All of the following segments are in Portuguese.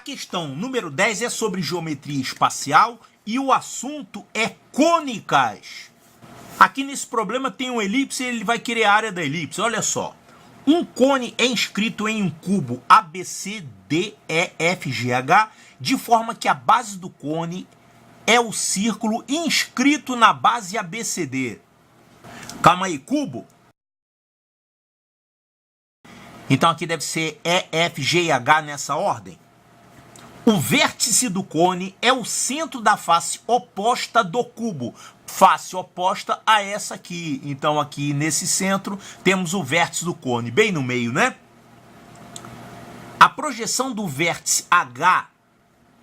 questão número 10 é sobre geometria espacial e o assunto é cônicas. Aqui nesse problema tem um elipse e ele vai querer a área da elipse. Olha só. Um cone é inscrito em um cubo ABCDEFGH, de forma que a base do cone é o círculo inscrito na base ABCD. Calma aí, cubo? Então aqui deve ser EFG e H nessa ordem. O vértice do cone é o centro da face oposta do cubo. Face oposta a essa aqui. Então aqui nesse centro temos o vértice do cone, bem no meio, né? A projeção do vértice H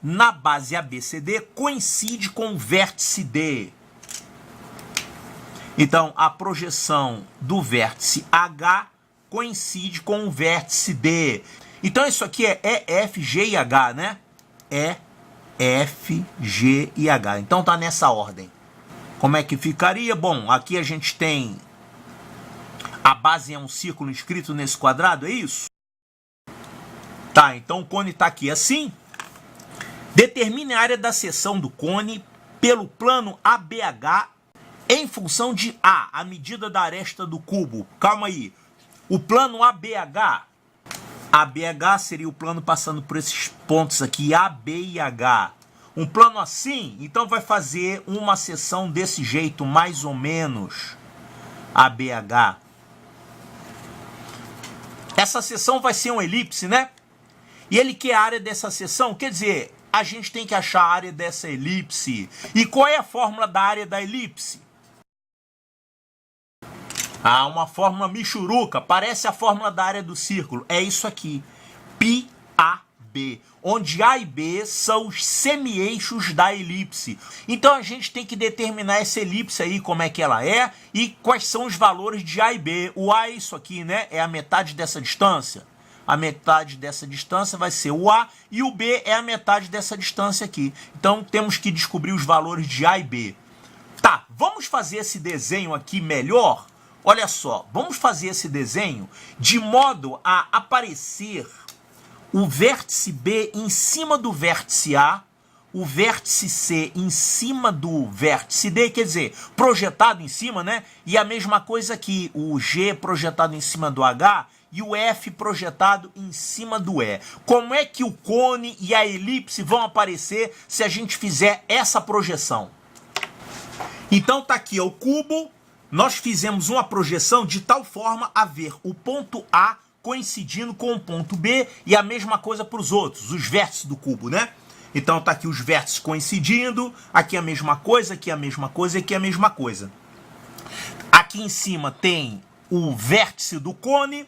na base ABCD coincide com o vértice D. Então a projeção do vértice H coincide com o vértice D. Então isso aqui é EF, G e H, né? E, F, G e H. Então tá nessa ordem. Como é que ficaria? Bom, aqui a gente tem a base é um círculo inscrito nesse quadrado, é isso? Tá, então o cone tá aqui assim. Determine a área da seção do cone pelo plano ABH em função de A, a medida da aresta do cubo. Calma aí. O plano ABH seria o plano passando por esses pontos aqui, A, B e H. Um plano assim, então vai fazer uma seção desse jeito, mais ou menos, ABH. Essa seção vai ser uma elipse, né? E ele quer a área dessa seção, quer dizer, a gente tem que achar a área dessa elipse. E qual é a fórmula da área da elipse? Ah, uma fórmula michuruca, parece a fórmula da área do círculo. É isso aqui, πAB, onde A e B são os semi-eixos da elipse. Então a gente tem que determinar essa elipse aí, como é que ela é, e quais são os valores de A e B. O A é isso aqui, né? É a metade dessa distância. A metade dessa distância vai ser o A, e o B é a metade dessa distância aqui. Então temos que descobrir os valores de A e B. Tá, vamos fazer esse desenho aqui melhor? Olha só, vamos fazer esse desenho de modo a aparecer o vértice B em cima do vértice A, o vértice C em cima do vértice D, quer dizer, projetado em cima, né? E a mesma coisa aqui, o G projetado em cima do H e o F projetado em cima do E. Como é que o cone e a elipse vão aparecer se a gente fizer essa projeção? Então tá aqui, ó, o cubo. Nós fizemos uma projeção de tal forma a ver o ponto A coincidindo com o ponto B e a mesma coisa para os outros, os vértices do cubo, né? Então tá aqui os vértices coincidindo, aqui a mesma coisa, aqui a mesma coisa, aqui a mesma coisa. Aqui em cima tem o vértice do cone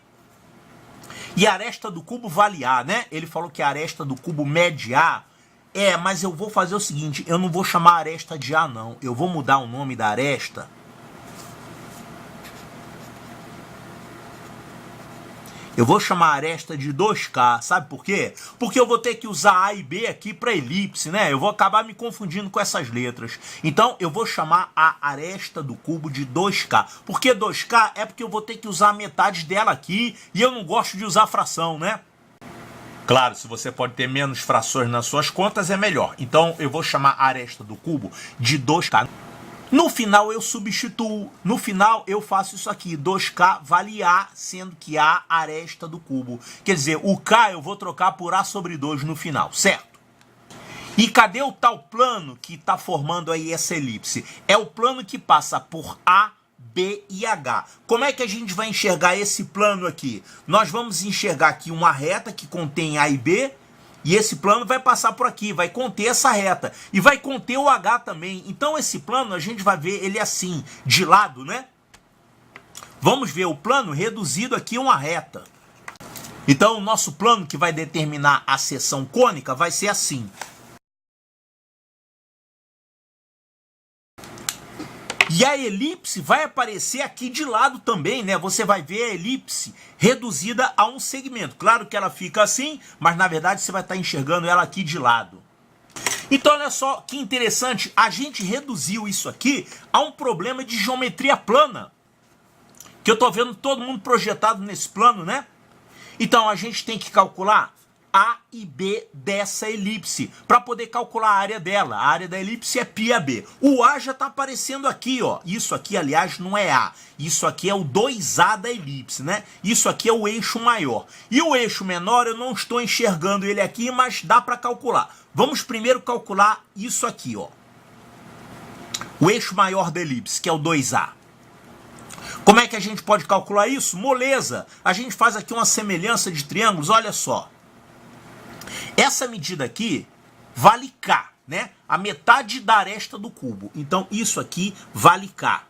e a aresta do cubo vale A, né? Ele falou que a aresta do cubo mede A. É, mas eu vou fazer o seguinte, eu não vou chamar a aresta de A não, eu vou mudar o nome da aresta. Eu vou chamar a aresta de 2K, sabe por quê? Porque eu vou ter que usar A e B aqui para elipse, né? Eu vou acabar me confundindo com essas letras. Então, eu vou chamar a aresta do cubo de 2K. Por que 2K? É porque eu vou ter que usar a metade dela aqui e eu não gosto de usar fração, né? Claro, se você pode ter menos frações nas suas contas, é melhor. Então, eu vou chamar a aresta do cubo de 2K. No final eu substituo, no final eu faço isso aqui, 2K vale A, sendo que A aresta do cubo. Quer dizer, o K eu vou trocar por A sobre 2 no final, certo? E cadê o tal plano que está formando aí essa elipse? É o plano que passa por A, B e H. Como é que a gente vai enxergar esse plano aqui? Nós vamos enxergar aqui uma reta que contém A e B, e esse plano vai passar por aqui, vai conter essa reta. E vai conter o H também. Então esse plano a gente vai ver ele assim, de lado, né? Vamos ver o plano reduzido aqui a uma reta. Então o nosso plano que vai determinar a seção cônica vai ser assim. E a elipse vai aparecer aqui de lado também, né? Você vai ver a elipse reduzida a um segmento. Claro que ela fica assim, mas na verdade você vai estar enxergando ela aqui de lado. Então olha só que interessante, a gente reduziu isso aqui a um problema de geometria plana. Que eu estou vendo todo mundo projetado nesse plano, né? Então a gente tem que calcular A e B dessa elipse, para poder calcular a área dela. A área da elipse é πAB. O A já está aparecendo aqui, ó. Isso aqui, aliás, não é A. Isso aqui é o 2A da elipse, né? Isso aqui é o eixo maior. E o eixo menor, eu não estou enxergando ele aqui, mas dá para calcular. Vamos primeiro calcular isso aqui, ó. O eixo maior da elipse, que é o 2A. Como é que a gente pode calcular isso? Moleza. A gente faz aqui uma semelhança de triângulos, olha só. Essa medida aqui vale K, né? A metade da aresta do cubo. Então, isso aqui vale K.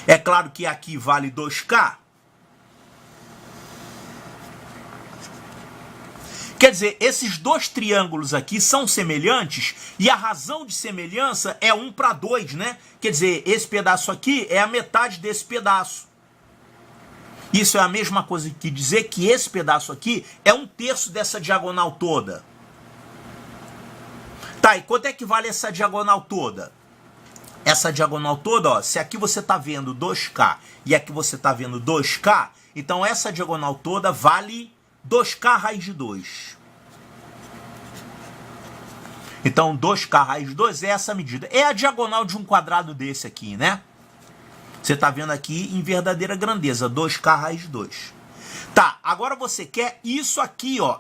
É claro que aqui vale 2K. Quer dizer, esses dois triângulos aqui são semelhantes e a razão de semelhança é 1:2, né? Quer dizer, esse pedaço aqui é a metade desse pedaço. Isso é a mesma coisa que dizer que esse pedaço aqui é 1/3 dessa diagonal toda. Tá, e quanto é que vale essa diagonal toda? Essa diagonal toda, ó, se aqui você está vendo 2K e aqui você está vendo 2K, então essa diagonal toda vale 2K raiz de 2. Então 2K raiz de 2 é essa medida. É a diagonal de um quadrado desse aqui, né? Você está vendo aqui em verdadeira grandeza, 2K raiz de 2. Tá, agora você quer isso aqui, ó.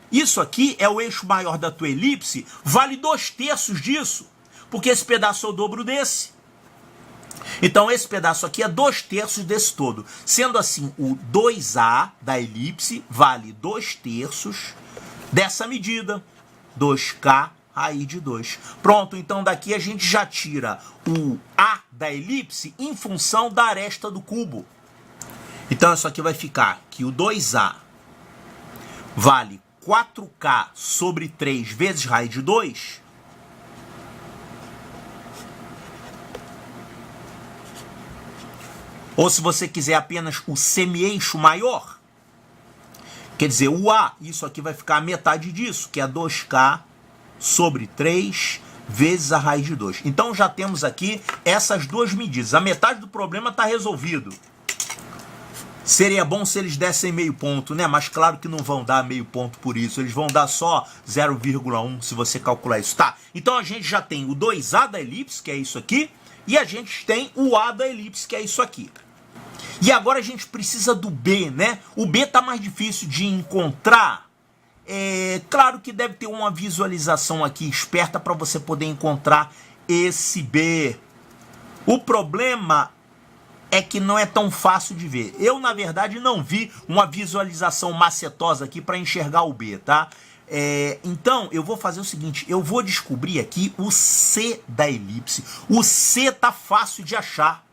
Isso aqui é o eixo maior da tua elipse, vale 2/3 disso, porque esse pedaço é o dobro desse. Então esse pedaço aqui é 2/3 desse todo. Sendo assim, o 2A da elipse vale 2/3 dessa medida, 2K raiz de 2. Pronto, então daqui a gente já tira o A da elipse em função da aresta do cubo. Então isso aqui vai ficar que o 2A vale 4K sobre 3 vezes raiz de 2. Ou se você quiser apenas o semi-eixo maior, quer dizer, o A, isso aqui vai ficar a metade disso, que é 2K sobre 3 vezes a raiz de 2. Então já temos aqui essas duas medidas. A metade do problema está resolvido. Seria bom se eles dessem meio ponto, né? Mas claro que não vão dar meio ponto por isso. Eles vão dar só 0,1 se você calcular isso. Tá, então a gente já tem o 2A da elipse, que é isso aqui, e a gente tem o A da elipse, que é isso aqui. E agora a gente precisa do B, né? O B tá mais difícil de encontrar. Claro que deve ter uma visualização aqui esperta para você poder encontrar esse B. O problema é que não é tão fácil de ver. Eu, na verdade, não vi uma visualização macetosa aqui para enxergar o B, tá? Então, eu vou fazer o seguinte, eu vou descobrir aqui o C da elipse. O C tá fácil de achar.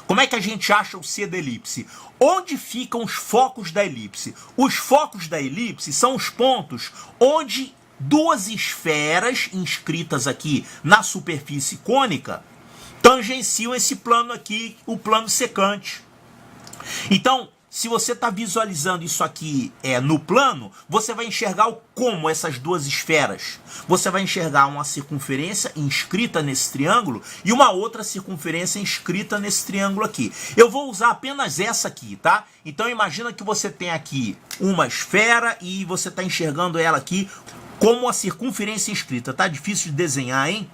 Como é que a gente acha o C da elipse? Onde ficam os focos da elipse? Os focos da elipse são os pontos onde duas esferas inscritas aqui na superfície cônica tangenciam esse plano aqui, o plano secante. Então, se você está visualizando isso aqui no plano, você vai enxergar como essas duas esferas. Você vai enxergar uma circunferência inscrita nesse triângulo e uma outra circunferência inscrita nesse triângulo aqui. Eu vou usar apenas essa aqui, tá? Então imagina que você tem aqui uma esfera e você está enxergando ela aqui como a circunferência inscrita. Tá difícil de desenhar, hein?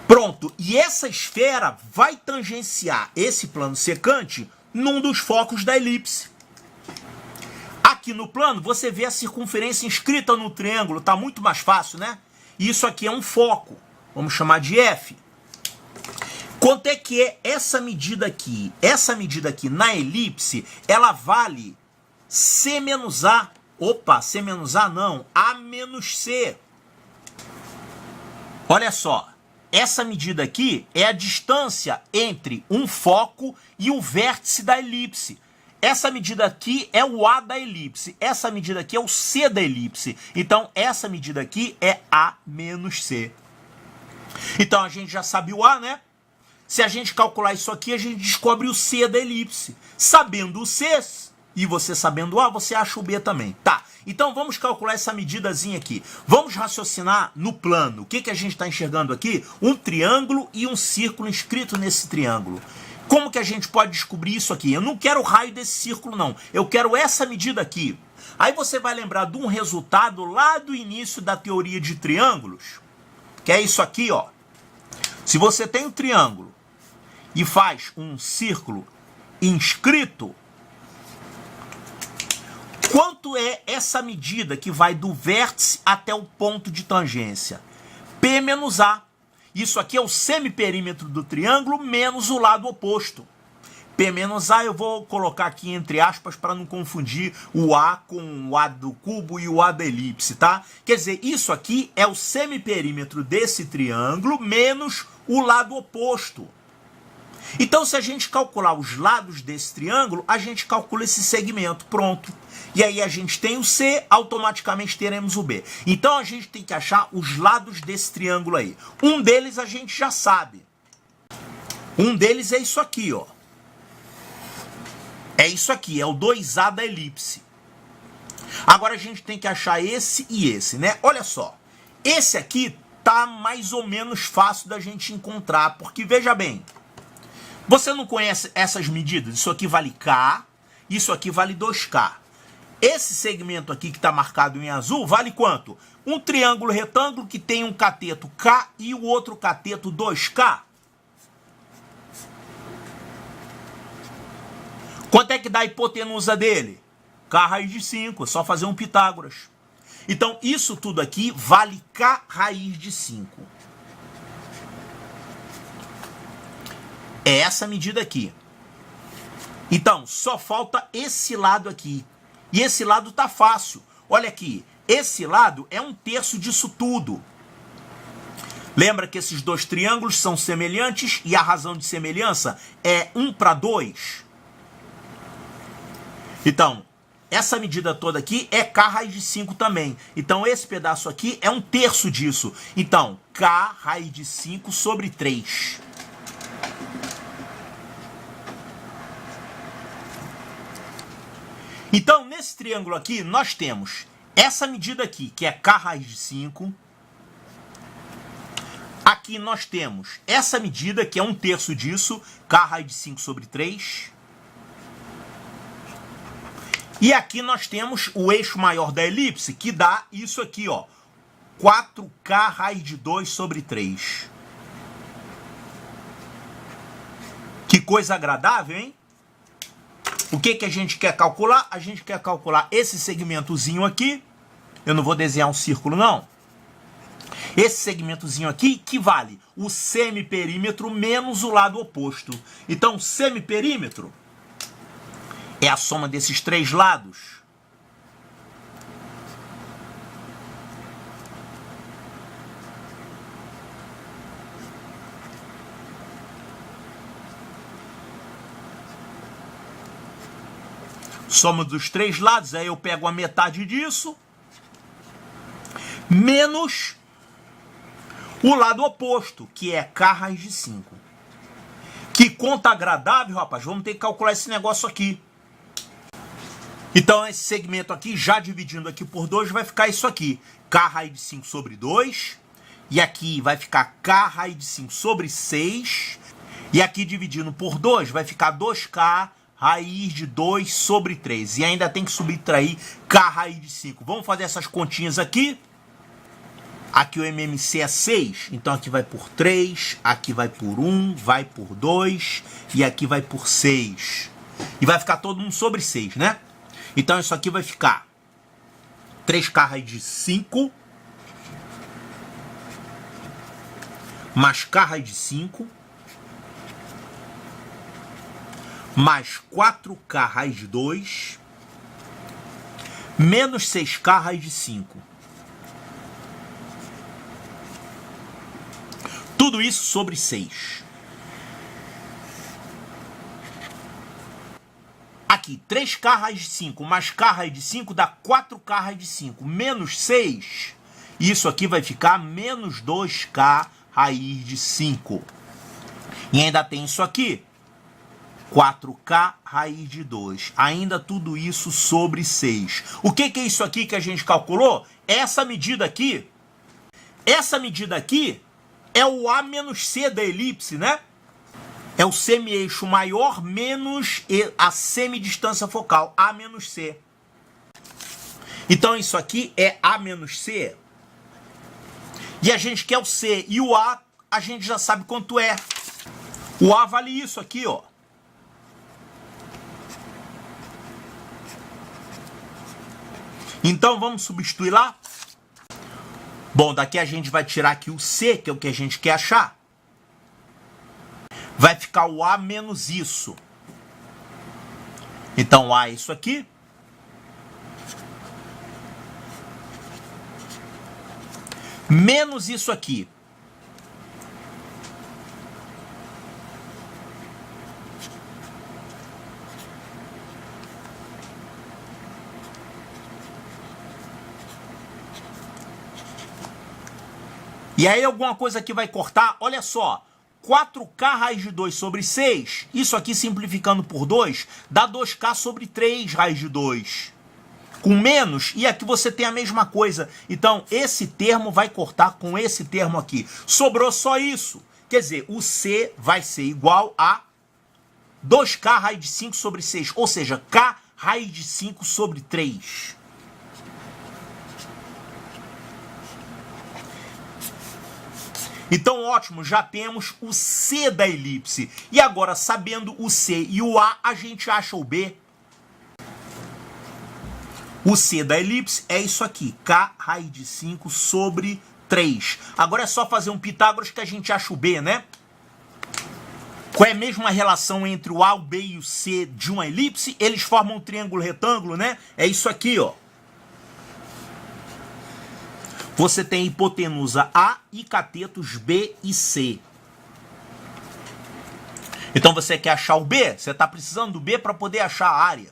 Pronto, e essa esfera vai tangenciar esse plano secante num dos focos da elipse. Aqui no plano você vê a circunferência inscrita no triângulo, tá muito mais fácil, né? Isso aqui é um foco, vamos chamar de F. Quanto é que é essa medida aqui? Essa medida aqui na elipse, ela vale C menos A. Opa, C menos A não, A menos C. Olha só. Essa medida aqui é a distância entre um foco e o vértice da elipse. Essa medida aqui é o A da elipse. Essa medida aqui é o C da elipse. Então, essa medida aqui é A menos C. Então, a gente já sabe o A, né? Se a gente calcular isso aqui, a gente descobre o C da elipse. Sabendo o C, E você sabendo o A, você acha o B também. Tá, então vamos calcular essa medidazinha aqui. Vamos raciocinar no plano. O que, que a gente está enxergando aqui? Um triângulo e um círculo inscrito nesse triângulo. Como que a gente pode descobrir isso aqui? Eu não quero o raio desse círculo, não. Eu quero essa medida aqui. Aí você vai lembrar de um resultado lá do início da teoria de triângulos, que é isso aqui, ó. Se você tem um triângulo e faz um círculo inscrito, quanto é essa medida que vai do vértice até o ponto de tangência? P menos A. Isso aqui é o semiperímetro do triângulo menos o lado oposto. P menos A eu vou colocar aqui entre aspas para não confundir o A com o A do cubo e o A da elipse, tá? Quer dizer, isso aqui é o semiperímetro desse triângulo menos o lado oposto. Então, se a gente calcular os lados desse triângulo, a gente calcula esse segmento, pronto. E aí a gente tem o C, automaticamente teremos o B. Então, a gente tem que achar os lados desse triângulo aí. Um deles a gente já sabe. Um deles é isso aqui, ó. É isso aqui, é o 2A da elipse. Agora a gente tem que achar esse e esse, né? Olha só, esse aqui tá mais ou menos fácil da gente encontrar, porque veja bem, você não conhece essas medidas? Isso aqui vale K, isso aqui vale 2K. Esse segmento aqui que está marcado em azul vale quanto? Um triângulo retângulo que tem um cateto K e o outro cateto 2K. Quanto é que dá a hipotenusa dele? K raiz de 5, é só fazer um Pitágoras. Então, isso tudo aqui vale K raiz de 5. É essa medida aqui. Então, só falta esse lado aqui. E esse lado tá fácil. Olha aqui, esse lado é 1/3 disso tudo. Lembra que esses dois triângulos são semelhantes e a razão de semelhança é 1:2. Então, essa medida toda aqui é K raiz de 5 também. Então, esse pedaço aqui é 1/3 disso. Então, K raiz de 5 sobre 3. Então, nesse triângulo aqui, nós temos essa medida aqui, que é K raiz de 5. Aqui nós temos essa medida, que é 1/3 disso, K raiz de 5 sobre 3. E aqui nós temos o eixo maior da elipse, que dá isso aqui, ó, 4K raiz de 2 sobre 3. Que coisa agradável, hein? O que, que a gente quer calcular? A gente quer calcular esse segmentozinho aqui. Eu não vou desenhar um círculo, não. Esse segmentozinho aqui que vale o semiperímetro menos o lado oposto. Então, o semiperímetro é a soma desses três lados. Soma dos três lados, aí eu pego a metade disso, menos o lado oposto, que é K raiz de 5. Que conta agradável, rapaz, vamos ter que calcular esse negócio aqui. Então, esse segmento aqui, já dividindo aqui por 2, vai ficar isso aqui. K raiz de 5 sobre 2. E aqui vai ficar K raiz de 5 sobre 6. E aqui dividindo por 2, vai ficar 2K raiz de 2 sobre 3. E ainda tem que subtrair K raiz de 5. Vamos fazer essas continhas aqui. Aqui o MMC é 6. Então aqui vai por 3. Aqui vai por 1. Vai por 2. E aqui vai por 6. E vai ficar todo mundo sobre 6, né? Então isso aqui vai ficar 3K raiz de 5 mais K raiz de 5 mais 4K raiz de 2 menos 6K raiz de 5. Tudo isso sobre 6. Aqui, 3K raiz de 5 mais K raiz de 5 dá 4K raiz de 5 menos 6. Isso aqui vai ficar menos 2K raiz de 5. E ainda tem isso aqui. 4K raiz de 2. Ainda tudo isso sobre 6. O que é isso aqui que a gente calculou? Essa medida aqui é o A menos C da elipse, né? É o semi-eixo maior menos a semidistância focal, A menos C. Então isso aqui é A menos C. E a gente quer o C. E o A gente já sabe quanto é. O A vale isso aqui, ó. Então vamos substituir lá. Bom, daqui a gente vai tirar aqui o C, que é o que a gente quer achar. Vai ficar o A menos isso. Então A é isso aqui. Menos isso aqui. E aí alguma coisa que vai cortar, olha só, 4K raiz de 2 sobre 6, isso aqui simplificando por 2, dá 2K sobre 3 raiz de 2. Com menos, e aqui você tem a mesma coisa. Então, esse termo vai cortar com esse termo aqui. Sobrou só isso. Quer dizer, o C vai ser igual a 2K raiz de 5 sobre 6, ou seja, K raiz de 5 sobre 3. Então, ótimo, já temos o C da elipse. E agora, sabendo o C e o A, a gente acha o B. O C da elipse é isso aqui, K raiz de 5 sobre 3. Agora é só fazer um Pitágoras que a gente acha o B, né? Qual é mesmo a relação entre o A, o B e o C de uma elipse? Eles formam um triângulo retângulo, né? É isso aqui, ó. Você tem hipotenusa A e catetos B e C. Então você quer achar o B? Você está precisando do B para poder achar a área.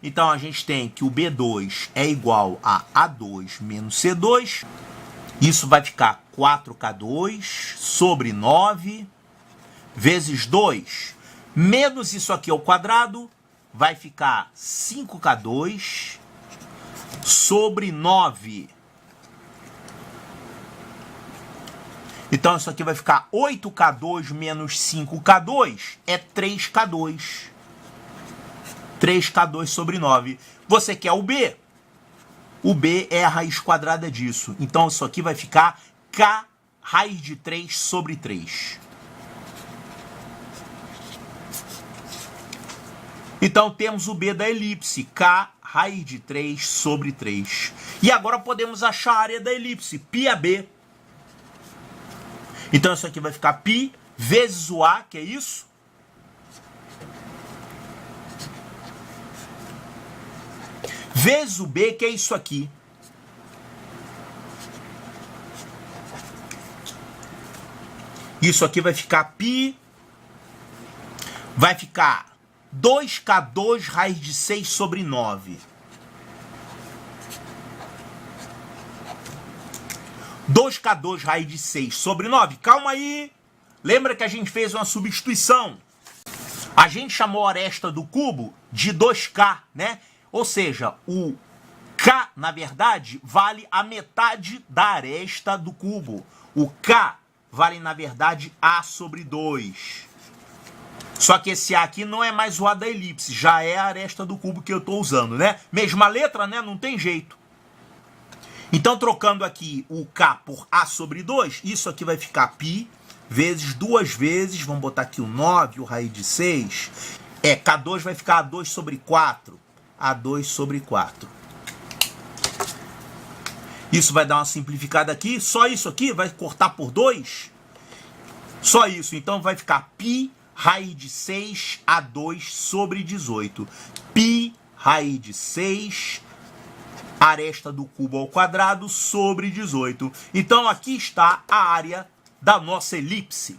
Então a gente tem que o B2 é igual a A2 menos C2. Isso vai ficar 4K2 sobre 9 vezes 2. Menos isso aqui ao quadrado vai ficar 5K2 sobre 9. Então, isso aqui vai ficar 8K2 menos 5K2 é 3K2. 3K2 sobre 9. Você quer o B? O B é a raiz quadrada disso. Então, isso aqui vai ficar K raiz de 3 sobre 3. Então, temos o B da elipse, K raiz de 3 sobre 3. E agora podemos achar a área da elipse, πAB. Então, isso aqui vai ficar π vezes o A, que é isso. Vezes o B, que é isso aqui. Isso aqui vai ficar π. Vai ficar 2K2 raiz de 6 sobre 9. 2K2 raiz de 6 sobre 9. Calma aí. Lembra que a gente fez uma substituição? A gente chamou a aresta do cubo de 2K, né? Ou seja, o K, na verdade, vale a metade da aresta do cubo. O K vale, na verdade, A sobre 2. Só que esse A aqui não é mais o A da elipse, já é a aresta do cubo que eu estou usando, né? Mesma letra, né? Não tem jeito. Então, trocando aqui o K por A sobre 2, isso aqui vai ficar π vezes 2 vezes, vamos botar aqui o 9, o raiz de 6. K2 vai ficar A2 sobre 4. A2 sobre 4. Isso vai dar uma simplificada aqui. Só isso aqui vai cortar por 2. Só isso. Então, vai ficar π raiz de 6 A2 sobre 18. π raiz de 6 aresta do cubo ao quadrado sobre 18. Então, aqui está a área da nossa elipse.